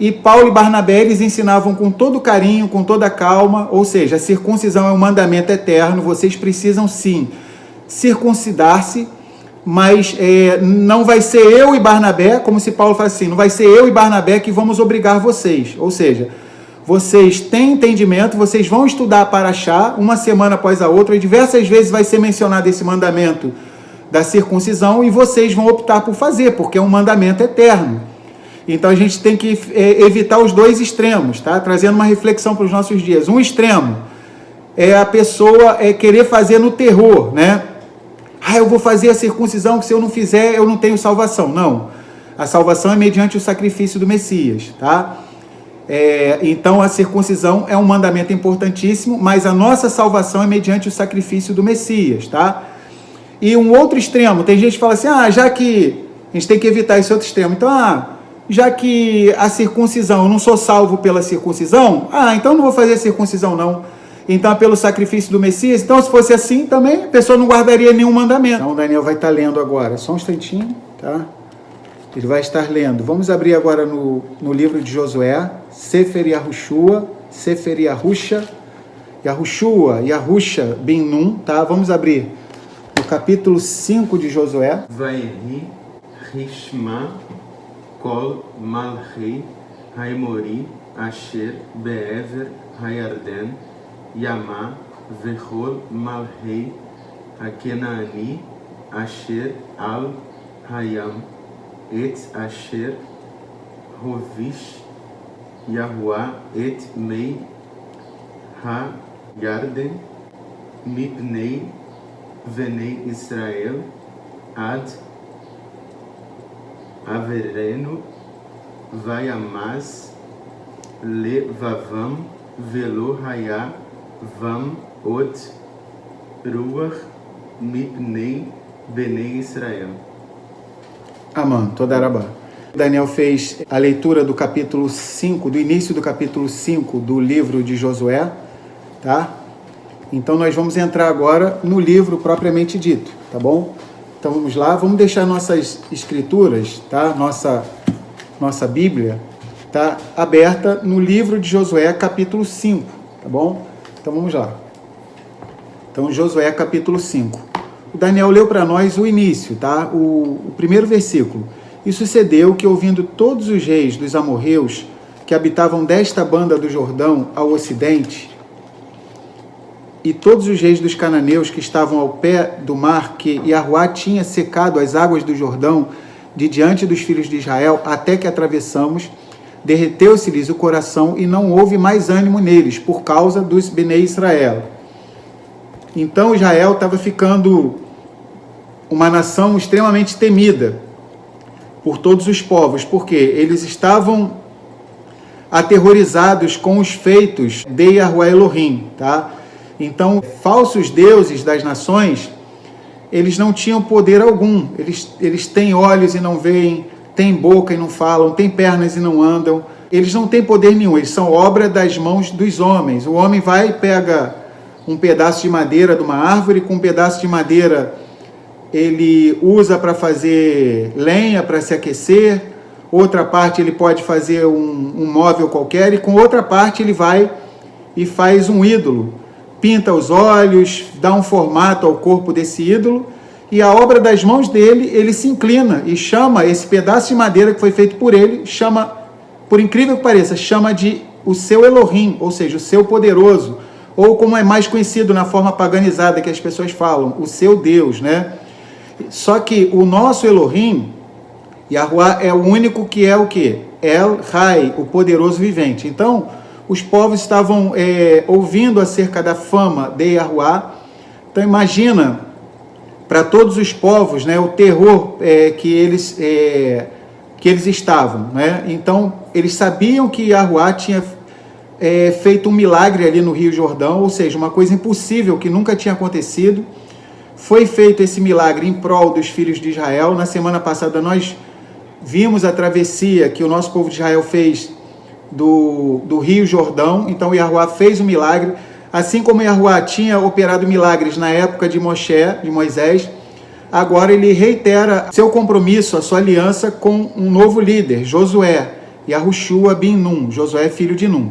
E Paulo e Barnabé, eles ensinavam com todo carinho, com toda calma, ou seja, a circuncisão é um mandamento eterno, vocês precisam sim circuncidar-se, mas não vai ser eu e Barnabé, como se Paulo fala assim, não vai ser eu e Barnabé que vamos obrigar vocês, ou seja, vocês têm entendimento, vocês vão estudar para achar, uma semana após a outra, e diversas vezes vai ser mencionado esse mandamento da circuncisão, e vocês vão optar por fazer, porque é um mandamento eterno. Então a gente tem que evitar os dois extremos, tá? Trazendo uma reflexão para os nossos dias. Um extremo é a pessoa querer fazer no terror, né? Eu vou fazer a circuncisão, que se eu não fizer, eu não tenho salvação. Não. A salvação é mediante o sacrifício do Messias, tá? Então a circuncisão é um mandamento importantíssimo, mas a nossa salvação é mediante o sacrifício do Messias, tá? E um outro extremo, tem gente que fala assim, já que a gente tem que evitar esse outro extremo, então, já que a circuncisão, eu não sou salvo pela circuncisão, então não vou fazer a circuncisão não, então é pelo sacrifício do Messias, então se fosse assim também, a pessoa não guardaria nenhum mandamento. Então o Daniel vai estar lendo agora, só um instantinho, tá? Ele vai estar lendo, vamos abrir agora no livro de Josué, Sefer Yahushua, Sefer Yahusha, Yahusha bin Nun, tá? Vamos abrir no capítulo 5 de Josué. Vayhi Rishma Kol Malchei Haimori Asher Be'ever Hayarden Yama Vechol Malchei Hakenaani Asher Al Hayam Et Asher Hovish Yahuah Et Mei Ha-Yarden Mipnei Venei Israel Ad Avereno Vayamaz Levavam Velo Haya Vam Od Ruach Mipnei Benei Israel. Amém. Todarabá. Daniel fez a leitura do capítulo 5, do início do capítulo 5 do livro de Josué, tá? Então nós vamos entrar agora no livro propriamente dito, tá bom? Então vamos lá, vamos deixar nossas escrituras, tá? Nossa Bíblia, tá? Aberta no livro de Josué, capítulo 5, tá bom? Então vamos lá. Então Josué, capítulo 5. O Daniel leu para nós o início, tá? O primeiro versículo. E sucedeu que, ouvindo todos os reis dos amorreus que habitavam desta banda do Jordão ao ocidente, e todos os reis dos cananeus que estavam ao pé do mar, que Yahuá tinha secado as águas do Jordão de diante dos filhos de Israel, até que atravessamos, derreteu-se-lhes o coração e não houve mais ânimo neles, por causa dos Benei Israel. Então Israel estava ficando uma nação extremamente temida por todos os povos, porque eles estavam aterrorizados com os feitos de Yahuá Elohim, tá? Então, falsos deuses das nações, eles não tinham poder algum. Eles têm olhos e não veem, têm boca e não falam, têm pernas e não andam. Eles não têm poder nenhum, eles são obra das mãos dos homens. O homem vai e pega um pedaço de madeira de uma árvore, com um pedaço de madeira ele usa para fazer lenha, para se aquecer, outra parte ele pode fazer um móvel qualquer, e com outra parte ele vai e faz um ídolo, pinta os olhos, dá um formato ao corpo desse ídolo, e a obra das mãos dele, ele se inclina e chama esse pedaço de madeira que foi feito por ele, chama, por incrível que pareça, chama de o seu Elohim, ou seja, o seu poderoso, ou como é mais conhecido na forma paganizada que as pessoas falam, o seu Deus, né? Só que o nosso Elohim, Yahuá, é o único que é o quê? El Rai, o poderoso vivente. Então, os povos estavam ouvindo acerca da fama de Yahuá. Então, imagina, para todos os povos, né, o terror que eles estavam, né? Então, eles sabiam que Yahuá tinha feito um milagre ali no Rio Jordão, ou seja, uma coisa impossível que nunca tinha acontecido. Foi feito esse milagre em prol dos filhos de Israel. Na semana passada nós vimos a travessia que o nosso povo de Israel fez do Rio Jordão. Então Yahuá fez o milagre, assim como Yahuá tinha operado milagres na época de Moisés. Agora ele reitera seu compromisso, a sua aliança com um novo líder, Josué. Yahushua bin Nun, Josué filho de Nun.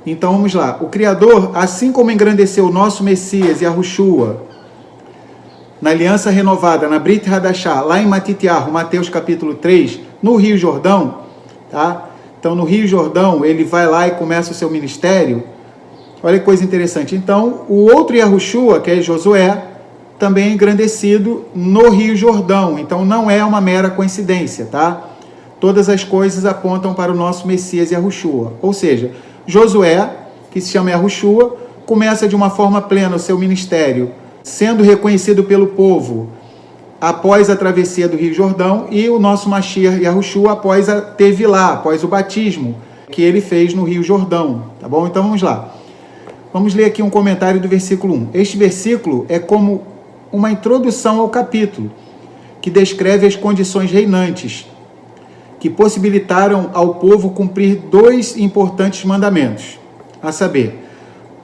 Então vamos lá, o Criador, assim como engrandeceu o nosso Messias, Yahushua, na aliança renovada, na Brit Hadashah, lá em Matitiahu, Mateus capítulo 3, no Rio Jordão, tá? Então no Rio Jordão, ele vai lá e começa o seu ministério. Olha que coisa interessante. Então, o outro Yahushua, que é Josué, também é engrandecido no Rio Jordão. Então não é uma mera coincidência, tá? Todas as coisas apontam para o nosso Messias Yahushua. Ou seja, Josué, que se chama Yahushua, começa de uma forma plena o seu ministério, sendo reconhecido pelo povo após a travessia do Rio Jordão, e o nosso Mashiach Yahushua após a Tevilá, após o batismo que ele fez no Rio Jordão, tá bom? Então vamos lá. Vamos ler aqui um comentário do versículo 1. Este versículo é como uma introdução ao capítulo, que descreve as condições reinantes que possibilitaram ao povo cumprir dois importantes mandamentos, a saber,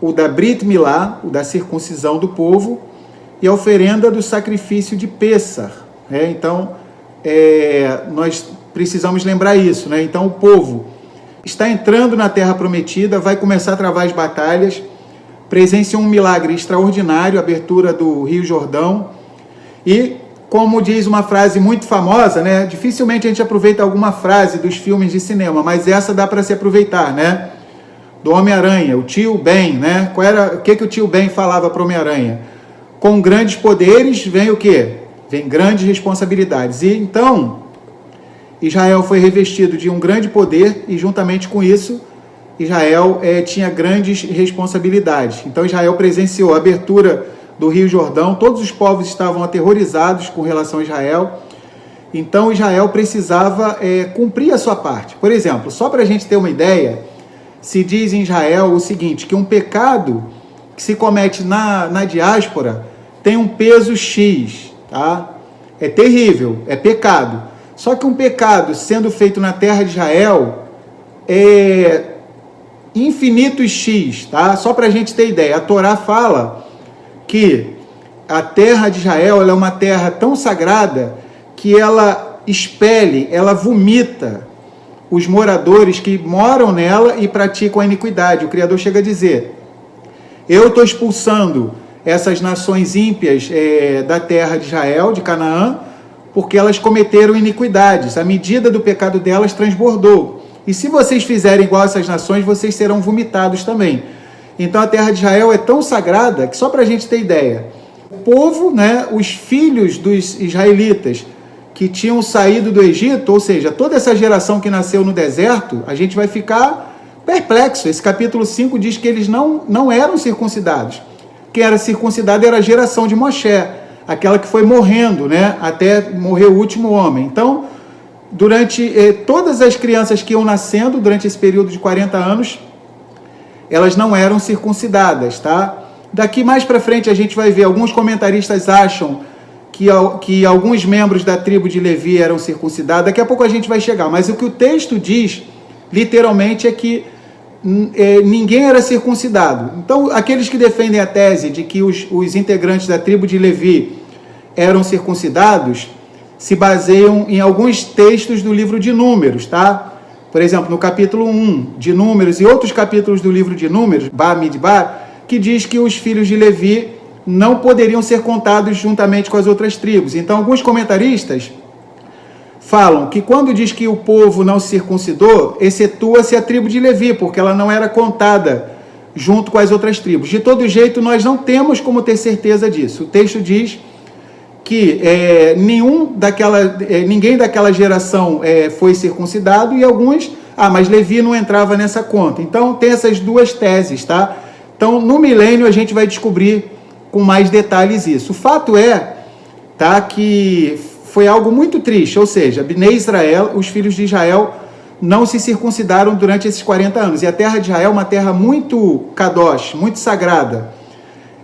o da Brit Milá, o da circuncisão do povo, e a oferenda do sacrifício de Pêssar. Então, nós precisamos lembrar isso, né? Então, o povo está entrando na Terra Prometida, vai começar a travar as batalhas, presenciou um milagre extraordinário, a abertura do Rio Jordão, e, como diz uma frase muito famosa, né? Dificilmente a gente aproveita alguma frase dos filmes de cinema, mas essa dá para se aproveitar, né? Do Homem-Aranha, o tio Ben, né? O que o tio Ben falava para o Homem-Aranha? Com grandes poderes vem o quê? Vem grandes responsabilidades. E então, Israel foi revestido de um grande poder e, juntamente com isso, Israel tinha grandes responsabilidades. Então, Israel presenciou a abertura do Rio Jordão, todos os povos estavam aterrorizados com relação a Israel. Então, Israel precisava cumprir a sua parte. Por exemplo, só para a gente ter uma ideia, se diz em Israel o seguinte, que um pecado que se comete na diáspora tem um peso X, tá? É terrível, é pecado. Só que um pecado sendo feito na terra de Israel é infinitos X, tá? Só para a gente ter ideia, a Torá fala que a terra de Israel ela é uma terra tão sagrada que ela expele, ela vomita os moradores que moram nela e praticam a iniquidade. O Criador chega a dizer, eu estou expulsando essas nações ímpias da terra de Israel, de Canaã, porque elas cometeram iniquidades. A medida do pecado delas transbordou. E se vocês fizerem igual a essas nações, vocês serão vomitados também. Então a terra de Israel é tão sagrada que, só para a gente ter ideia, o povo, né, os filhos dos israelitas que tinham saído do Egito, ou seja, toda essa geração que nasceu no deserto, a gente vai ficar perplexo. Esse capítulo 5 diz que eles não eram circuncidados. Quem era circuncidado era a geração de Moshe, aquela que foi morrendo, né, até morrer o último homem. Então, durante todas as crianças que iam nascendo, durante esse período de 40 anos, elas não eram circuncidadas, tá? Daqui mais para frente a gente vai ver, alguns comentaristas acham que alguns membros da tribo de Levi eram circuncidados. Daqui a pouco a gente vai chegar, mas o que o texto diz, literalmente, é que ninguém era circuncidado. Então, aqueles que defendem a tese de que os integrantes da tribo de Levi eram circuncidados, se baseiam em alguns textos do livro de Números, tá? Por exemplo, no capítulo 1 de Números e outros capítulos do livro de Números, Bamidbar, que diz que os filhos de Levi não poderiam ser contados juntamente com as outras tribos. Então, alguns comentaristas falam que quando diz que o povo não se circuncidou, excetua-se a tribo de Levi, porque ela não era contada junto com as outras tribos. De todo jeito, nós não temos como ter certeza disso. O texto diz que ninguém daquela geração foi circuncidado, e alguns, mas Levi não entrava nessa conta. Então, tem essas duas teses, tá? Então, no milênio, a gente vai descobrir com mais detalhes isso. O fato tá, que foi algo muito triste, ou seja, Bnei Israel, os filhos de Israel, não se circuncidaram durante esses 40 anos. E a terra de Israel é uma terra muito kadosh, muito sagrada.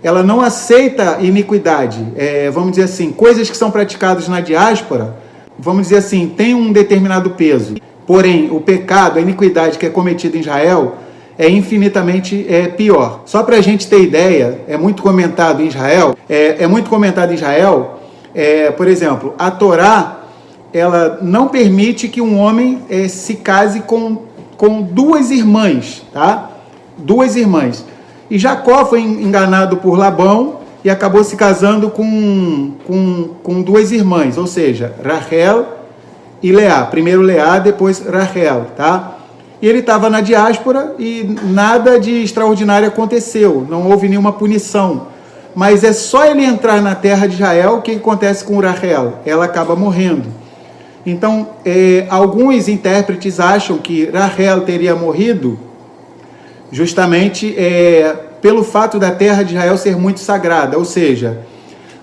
Ela não aceita iniquidade, vamos dizer assim, coisas que são praticadas na diáspora, vamos dizer assim, tem um determinado peso. Porém, o pecado, a iniquidade que é cometida em Israel é infinitamente pior. Só para a gente ter ideia, é muito comentado em Israel, por exemplo, a Torá, ela não permite que um homem se case com duas irmãs, tá? Duas irmãs. E Jacó foi enganado por Labão e acabou se casando com duas irmãs, ou seja, Rachel e Leá. Primeiro Leá, depois Rachel, tá? E ele estava na diáspora e nada de extraordinário aconteceu, não houve nenhuma punição. Mas é só ele entrar na terra de Israel, o que acontece com Rachel? Ela acaba morrendo. Então, alguns intérpretes acham que Rachel teria morrido justamente pelo fato da terra de Israel ser muito sagrada, ou seja,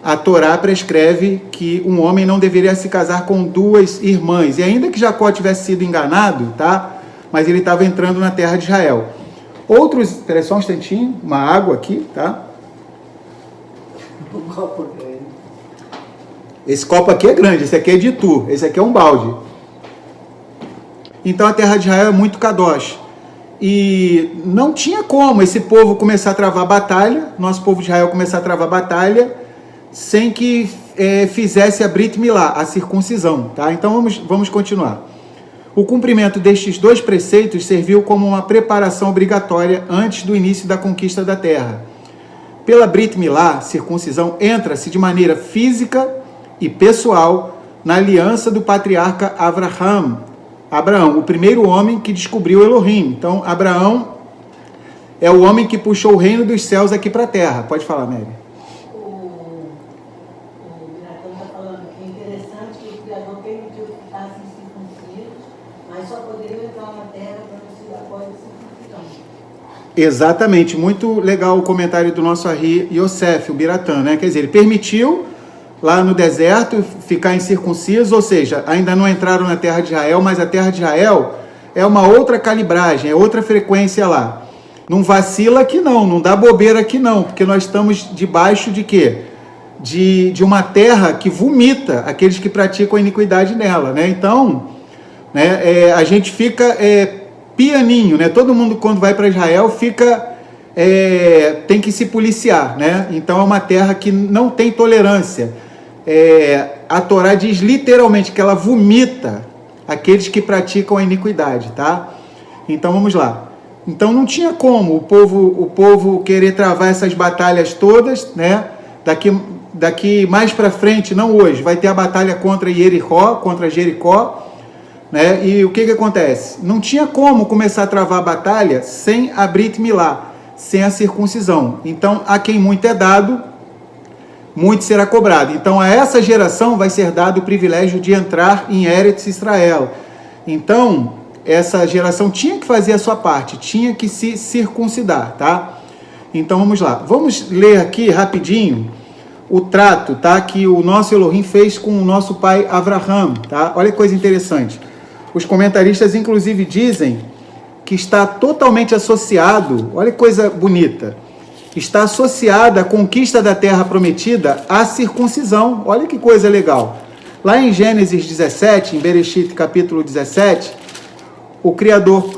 a Torá prescreve que um homem não deveria se casar com duas irmãs, e ainda que Jacó tivesse sido enganado, tá? Mas ele estava entrando na terra de Israel. Outros, espera só um instantinho, uma água aqui, tá? Esse copo aqui é grande, esse aqui é de tu, esse aqui é um balde. Então a terra de Israel é muito kadosh. E não tinha como esse povo começar a travar batalha, nosso povo de Israel começar a travar batalha, sem que fizesse a Brit Milá, a circuncisão, tá? Então vamos continuar. O cumprimento destes dois preceitos serviu como uma preparação obrigatória antes do início da conquista da terra. Pela Brit Milá, circuncisão, entra-se de maneira física e pessoal na aliança do patriarca Abraão, o primeiro homem que descobriu Elohim. Então, Abraão é o homem que puxou o reino dos céus aqui para a terra. Pode falar, Mary. O Biratão está falando que é interessante que o Criador permitiu que ficassem circuncisos, mas só poderiam entrar na terra após a circuncisão. Exatamente, muito legal o comentário do nosso Ari Yosef, o Biratã, né? Quer dizer, ele permitiu lá no deserto ficar incircunciso, ou seja, ainda não entraram na terra de Israel, mas a terra de Israel é uma outra calibragem, é outra frequência lá. Não vacila aqui não dá bobeira aqui não, porque nós estamos debaixo de quê? De uma terra que vomita aqueles que praticam a iniquidade nela, né? Então, né, a gente fica pianinho, né? Todo mundo quando vai para Israel fica tem que se policiar, né? Então é uma terra que não tem tolerância. A Torá diz literalmente que ela vomita aqueles que praticam a iniquidade, tá? Então vamos lá. Então não tinha como o povo querer travar essas batalhas todas, né? Daqui mais para frente, não hoje, vai ter a batalha contra Jericó, né? E o que acontece? Não tinha como começar a travar a batalha sem a Brit Milá, sem a circuncisão. Então, a quem muito é dado, muito será cobrado. Então, a essa geração vai ser dado o privilégio de entrar em Eretz Israel. Então, essa geração tinha que fazer a sua parte, tinha que se circuncidar, tá? Então, vamos lá. Vamos ler aqui rapidinho o trato, tá? Que o nosso Elohim fez com o nosso pai Avraham, tá? Olha que coisa interessante. Os comentaristas, inclusive, dizem que está totalmente associado, olha que coisa bonita, está associada a conquista da terra prometida à circuncisão. Olha que coisa legal. Lá em Gênesis 17, em Bereshit capítulo 17, o Criador,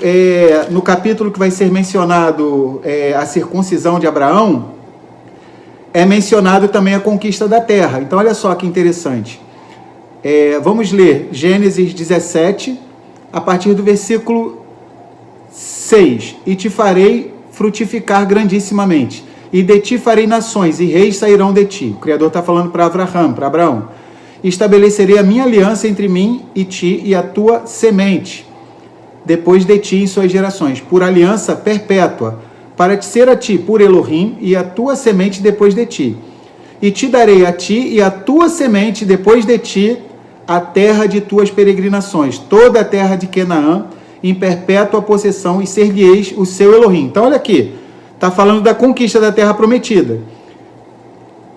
no capítulo que vai ser mencionado a circuncisão de Abraão, é mencionado também a conquista da terra. Então olha só que interessante. Vamos ler Gênesis 17, a partir do versículo 6. E te farei frutificar grandissimamente, e de ti farei nações, e reis sairão de ti. O Criador está falando para Abraão. Estabelecerei a minha aliança entre mim e ti e a tua semente, depois de ti em suas gerações, por aliança perpétua, para te ser a ti por Elohim e a tua semente depois de ti. E te darei a ti e a tua semente depois de ti a terra de tuas peregrinações, toda a terra de Canaã, em perpétua possessão, e ser-lhe-eis o seu Elohim. Então olha aqui, está falando da conquista da terra prometida.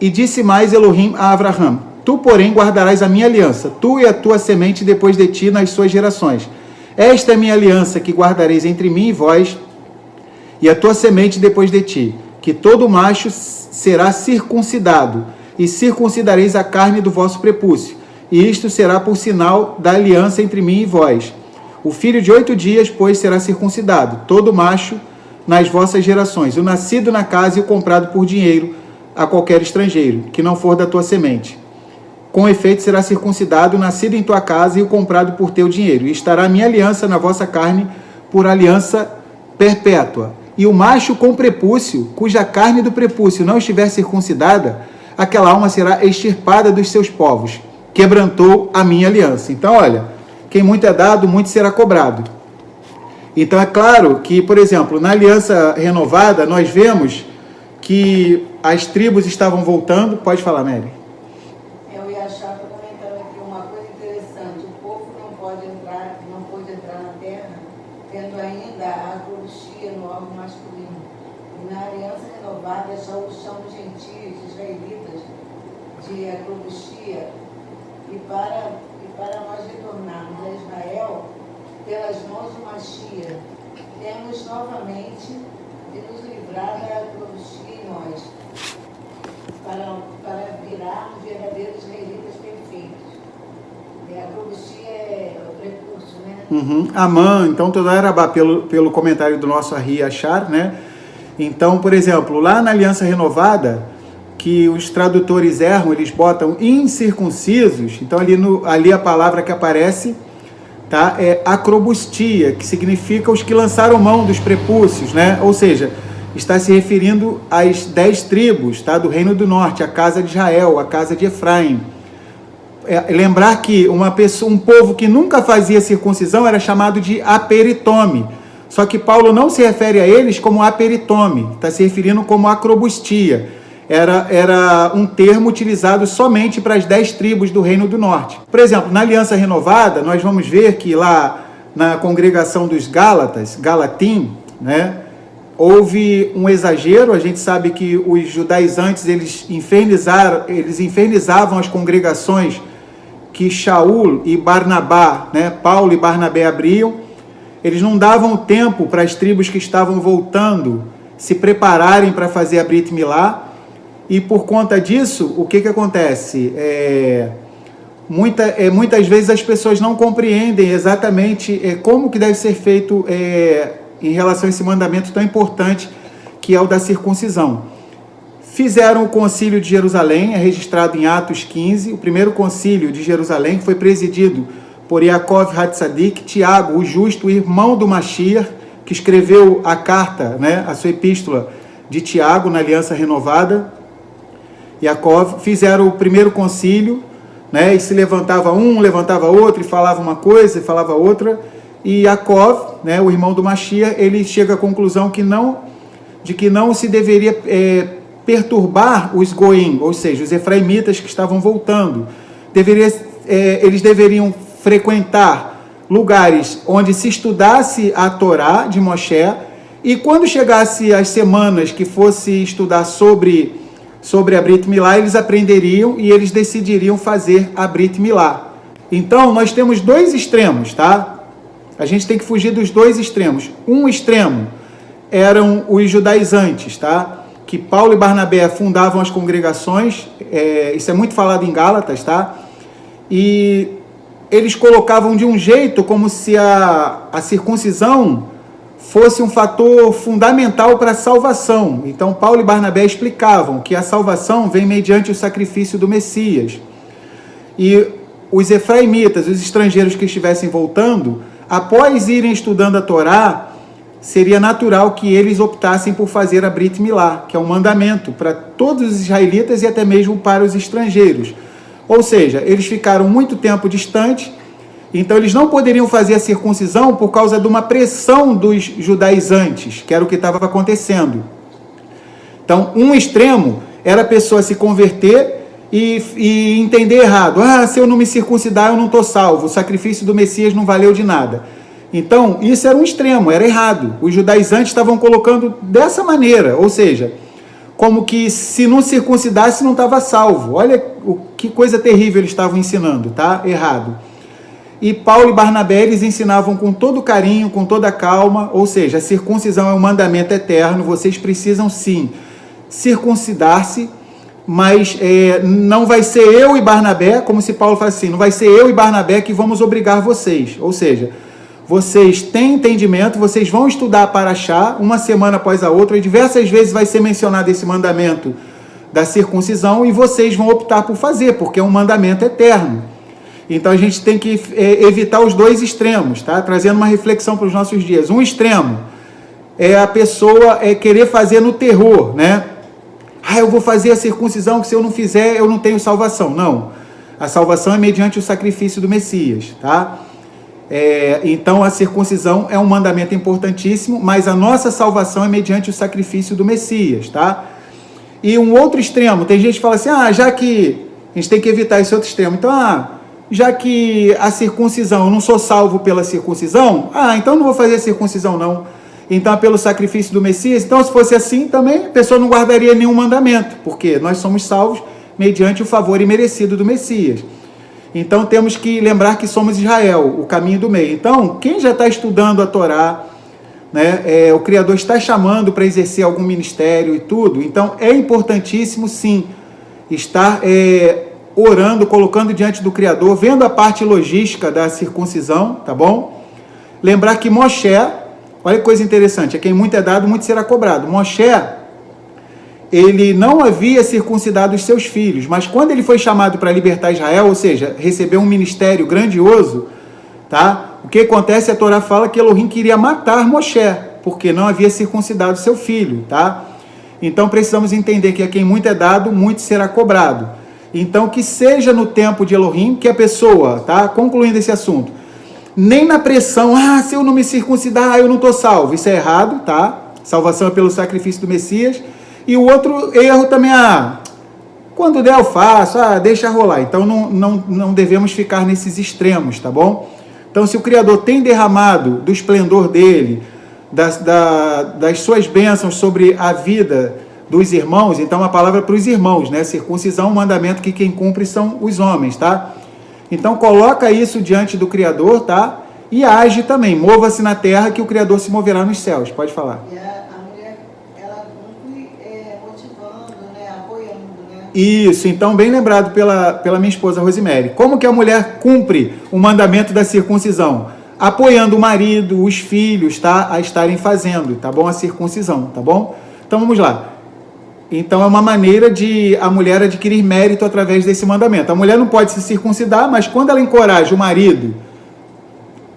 E disse mais Elohim a Avraham: tu, porém, guardarás a minha aliança, tu e a tua semente depois de ti nas suas gerações. Esta é a minha aliança que guardareis entre mim e vós, e a tua semente depois de ti, que todo macho será circuncidado, e circuncidareis a carne do vosso prepúcio, e isto será por sinal da aliança entre mim e vós. O filho de 8 dias, pois, será circuncidado, todo macho nas vossas gerações, o nascido na casa e o comprado por dinheiro a qualquer estrangeiro, que não for da tua semente. com efeito será circuncidado, nascido em tua casa e o comprado por teu dinheiro. E estará a minha aliança na vossa carne por aliança perpétua. E o macho com prepúcio, cuja carne do prepúcio não estiver circuncidada, aquela alma será extirpada dos seus povos. Quebrantou a minha aliança. Então, olha, quem muito é dado, muito será cobrado. Então, é claro que, por exemplo, na aliança renovada, nós vemos que as tribos estavam voltando. Pode falar, Mary. Eu ia achar, estou comentando aqui uma coisa interessante. O povo não pôde entrar na terra, tendo ainda a acrobacia no órgão masculino. E na aliança renovada, já o chão dos gentios, israelitas, de acrobacia. E para nós retornarmos a Israel, pelas mãos do Machia, temos novamente de nos livrar da acrobacia em nós, para virarmos verdadeiros israelitas perfeitos. E a acrobacia é o prepúcio, né? Amã, então toda era pelo comentário do nosso Ari Achar, né? Então, por exemplo, lá na Aliança Renovada, que os tradutores erram, eles botam incircuncisos, então ali a palavra que aparece, tá, é acrobustia, que significa os que lançaram mão dos prepúcios, né? Ou seja, está se referindo às 10 tribos, tá, do Reino do Norte, a casa de Israel, a casa de Efraim. Lembrar que um povo que nunca fazia circuncisão era chamado de aperitome. Só que Paulo não se refere a eles como aperitome, está se referindo como acrobustia. Era um termo utilizado somente para as 10 tribos do Reino do Norte. Por exemplo, na Aliança Renovada, nós vamos ver que lá na congregação dos Gálatas, Galatim, né, houve um exagero. A gente sabe que os judaizantes, eles infernizavam as congregações que Shaul e Barnabá, né, Paulo e Barnabé abriam. Eles não davam tempo para as tribos que estavam voltando se prepararem para fazer a Brit Milá. E por conta disso, o que acontece? Muitas vezes as pessoas não compreendem exatamente como que deve ser feito em relação a esse mandamento tão importante que é o da circuncisão. Fizeram o concílio de Jerusalém, é registrado em Atos 15, o primeiro concílio de Jerusalém, que foi presidido por Yaakov Hatzadik, Tiago, o justo, irmão do Mashiach, que escreveu a carta, né, a sua epístola de Tiago na Aliança Renovada. Yaakov, fizeram o primeiro concílio, né, e se levantava um, levantava outro, e falava uma coisa, e falava outra, e Yaakov, né, o irmão do Mashiach, ele chega à conclusão de que não se deveria perturbar os goim, ou seja, os efraimitas que estavam voltando. Eles deveriam frequentar lugares onde se estudasse a Torá de Moshe, e quando chegasse as semanas que fosse estudar sobre a Brit Milá, eles aprenderiam e eles decidiriam fazer a Brit Milá. Então, nós temos dois extremos, tá? A gente tem que fugir dos dois extremos. Um extremo eram os judaizantes, tá? Que Paulo e Barnabé fundavam as congregações, isso é muito falado em Gálatas, tá? E eles colocavam de um jeito como se a circuncisão fosse um fator fundamental para a salvação. Então, Paulo e Barnabé explicavam que a salvação vem mediante o sacrifício do Messias. E os efraimitas, os estrangeiros que estivessem voltando, após irem estudando a Torá, seria natural que eles optassem por fazer a Brit Milá, que é um mandamento para todos os israelitas e até mesmo para os estrangeiros. Ou seja, eles ficaram muito tempo distantes. Então, eles não poderiam fazer a circuncisão por causa de uma pressão dos judaizantes, que era o que estava acontecendo. Então, um extremo era a pessoa se converter e entender errado. Se eu não me circuncidar, eu não estou salvo. O sacrifício do Messias não valeu de nada. Então, isso era um extremo, era errado. Os judaizantes estavam colocando dessa maneira, ou seja, como que se não circuncidasse, não estava salvo. Olha que coisa terrível eles estavam ensinando, tá? Errado. E Paulo e Barnabé, eles ensinavam com todo carinho, com toda calma, ou seja, a circuncisão é um mandamento eterno, vocês precisam sim circuncidar-se, mas não vai ser eu e Barnabé, como se Paulo fala assim, não vai ser eu e Barnabé que vamos obrigar vocês, ou seja, vocês têm entendimento, vocês vão estudar Paraxá, uma semana após a outra, e diversas vezes vai ser mencionado esse mandamento da circuncisão e vocês vão optar por fazer, porque é um mandamento eterno. Então a gente tem que evitar os dois extremos, tá? Trazendo uma reflexão para os nossos dias. Um extremo é a pessoa querer fazer no terror, né? Eu vou fazer a circuncisão, que se eu não fizer, eu não tenho salvação. Não. A salvação é mediante o sacrifício do Messias, tá? Então a circuncisão é um mandamento importantíssimo, mas a nossa salvação é mediante o sacrifício do Messias, tá? E um outro extremo, tem gente que fala assim, já que a gente tem que evitar esse outro extremo, então, já que a circuncisão, eu não sou salvo pela circuncisão, então não vou fazer a circuncisão não, então é pelo sacrifício do Messias. Então se fosse assim também, a pessoa não guardaria nenhum mandamento, porque nós somos salvos mediante o favor imerecido do Messias. Então temos que lembrar que somos Israel, o caminho do meio. Então quem já está estudando a Torá, né, o Criador está chamando para exercer algum ministério e tudo, então é importantíssimo sim estar orando, colocando diante do Criador, vendo a parte logística da circuncisão, tá bom? Lembrar que Moshe, olha que coisa interessante, a quem muito é dado, muito será cobrado. Moshe, ele não havia circuncidado os seus filhos, mas quando ele foi chamado para libertar Israel, ou seja, recebeu um ministério grandioso, tá? O que acontece? A Torá fala que Elohim queria matar Moshe, porque não havia circuncidado seu filho, tá? Então precisamos entender que a quem muito é dado, muito será cobrado. Então que seja no tempo de Elohim que a pessoa, tá? Concluindo esse assunto, nem na pressão, se eu não me circuncidar, eu não estou salvo. Isso é errado, tá? Salvação é pelo sacrifício do Messias. E o outro erro também, quando der eu faço, deixa rolar. Então não devemos ficar nesses extremos, tá bom? Então se o Criador tem derramado do esplendor dele, das suas bênçãos sobre a vida dos irmãos, então a palavra para os irmãos, né? Circuncisão é um mandamento que quem cumpre são os homens, tá? Então coloca isso diante do Criador, tá? E age também, mova-se na terra que o Criador se moverá nos céus. Pode falar. E a mulher, ela cumpre motivando, né? Apoiando, né? Isso, então bem lembrado pela minha esposa Rosemary. Como que a mulher cumpre o mandamento da circuncisão? Apoiando o marido, os filhos, tá? A estarem fazendo, tá bom? A circuncisão, tá bom? Então vamos lá. Então é uma maneira de a mulher adquirir mérito através desse mandamento. A mulher não pode se circuncidar, mas quando ela encoraja o marido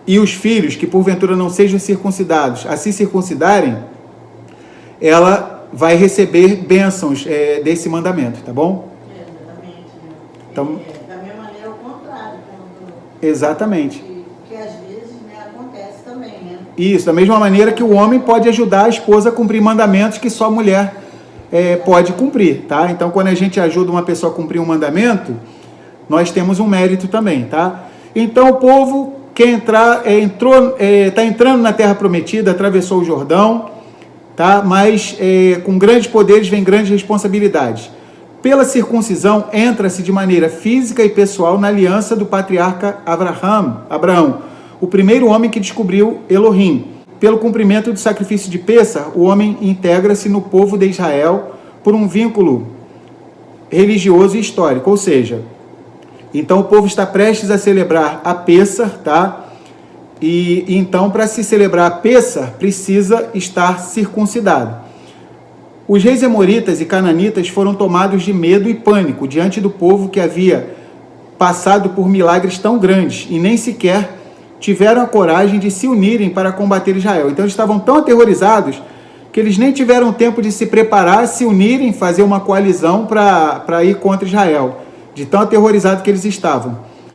e os filhos, que porventura não sejam circuncidados, a se circuncidarem, ela vai receber bênçãos desse mandamento, tá bom? Exatamente. Né? Então, da mesma maneira, o contrário. exatamente. Que às vezes, né, acontece também, né? Isso, da mesma maneira que o homem pode ajudar a esposa a cumprir mandamentos que só a mulher pode cumprir, tá? Então, quando a gente ajuda uma pessoa a cumprir um mandamento, nós temos um mérito também, tá? Então, o povo quer entrar, está entrando na Terra Prometida, atravessou o Jordão, tá? Mas com grandes poderes vem grandes responsabilidades. Pela circuncisão, entra-se de maneira física e pessoal na aliança do patriarca Abraão, o primeiro homem que descobriu Elohim. Pelo cumprimento do sacrifício de Pêssar, o homem integra-se no povo de Israel por um vínculo religioso e histórico, ou seja, então o povo está prestes a celebrar a Pêssar, tá? E então, para se celebrar a Pêssar, precisa estar circuncidado. Os reis amoritas e cananitas foram tomados de medo e pânico diante do povo que havia passado por milagres tão grandes e nem sequer tiveram a coragem de se unirem para combater Israel. Então eles estavam tão aterrorizados que eles nem tiveram tempo de se preparar, se unirem, fazer uma coalizão para ir contra Israel, de tão aterrorizados que eles estavam.